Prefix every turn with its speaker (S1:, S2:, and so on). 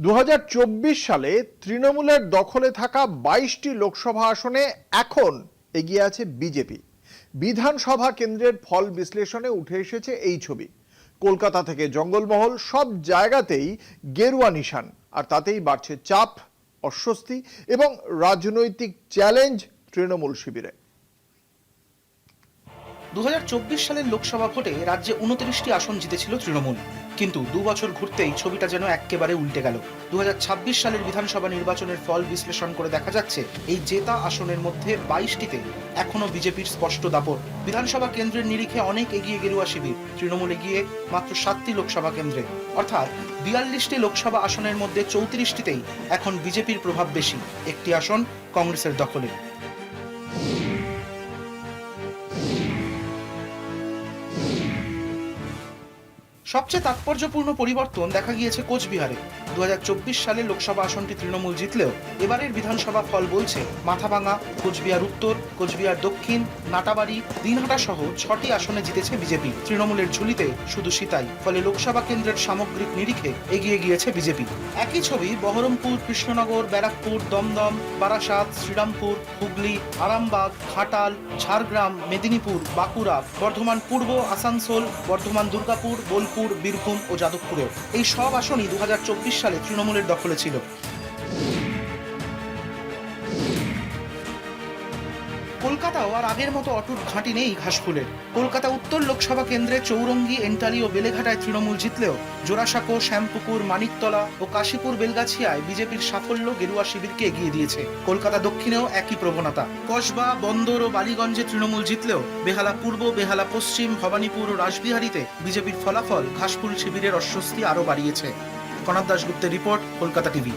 S1: 2024 সালে তৃণমূলের দখলে থাকা 22টি লোকসভা আসনে এখন এগিয়ে আছে বিজেপি। বিধানসভা কেন্দ্রের ফল বিশ্লেষণে উঠে এসেছে এই ছবি। কলকাতা থেকে জঙ্গলমহল সব জায়গাতেই গেরুয়া নিশান, আর তাতেই বাড়ছে চাপ, অস্বস্তি এবং রাজনৈতিক চ্যালেঞ্জ তৃণমূল শিবিরে।
S2: 2024 সালের লোকসভা ভোটে রাজ্যে 29টি আসন জিতেছিল তৃণমূল, কিন্তু 2 বছর ঘুরতেই ছবিটা যেন একেবারে উল্টে গেল। 2026 সালের বিধানসভা নির্বাচনের ফল বিশ্লেষণ করে দেখা যাচ্ছে এই জেতা আসনের মধ্যে 22টিতে এখনো বিজেপির স্পষ্ট দাপট। বিধানসভা কেন্দ্রের নিরিখে অনেক এগিয়ে গেরুয়া শিবির, তৃণমূল এগিয়ে মাত্র 7টি লোকসভা কেন্দ্রে, অর্থাৎ 42টি লোকসভা আসনের মধ্যে 34টিতেই এখন বিজেপির প্রভাব বেশি, একটি আসন কংগ্রেসের দখলে। সবচেয়ে তাৎপর্যপূর্ণ পরিবর্তন দেখা গিয়েছে কোচবিহারে। 2024 সালে লোকসভা আসনটি তৃণমূল জিতলেও এবারের বিধানসভা ফল বলছে মাথাভাঙা, কোচবিহার উত্তর, কোচবিহার দক্ষিণ, নাটাবাড়ি, দিনহাটা সহ 6টি আসনে জিতেছে বিজেপি। তৃণমূলের ঝুলিতে শুধু সিতাই, ফলে লোকসভা কেন্দ্রের সামগ্রিক নিরিখে এগিয়ে গিয়েছে বিজেপি। একই ছবি বহরমপুর, কৃষ্ণনগর, ব্যারাকপুর, দমদম, বারাসাত, শ্রীরামপুর, হুগলি, আরামবাগ, ঘাটাল, ঝাড়গ্রাম, মেদিনীপুর, বাঁকুড়া, বর্ধমান পূর্ব, আসানসোল, বর্ধমান দুর্গাপুর, বোলপুর, বীরভূম ও যাদবপুরেও। এই সব আসনই 2024 সালে তৃণমূলের দখলে ছিল। কলকাতাও আর আগের মতো অটুট ঘাঁটি নেই ঘাসফুলের। কলকাতা উত্তর লোকসভা কেন্দ্রে চৌরঙ্গি, এন্টালি ও বেলেঘাটায় তৃণমূল জিতলেও জোড়াসাঁকো, শ্যামপুকুর, মানিকতলা ও কাশীপুর বেলগাছিয়ায় বিজেপির সাফল্য গেরুয়া শিবিরকে এগিয়ে দিয়েছে। কলকাতা দক্ষিণেও একই প্রবণতা। কসবা, বন্দর ও বালিগঞ্জে তৃণমূল জিতলেও বেহালা পূর্ব, বেহালা পশ্চিম, ভবানীপুর ও রাসবিহারীতে বিজেপির ফলাফল ঘাসফুল শিবিরের অস্বস্তি আরও বাড়িয়েছে। Kanad দাশগুপ্তের report, Kolkata TV.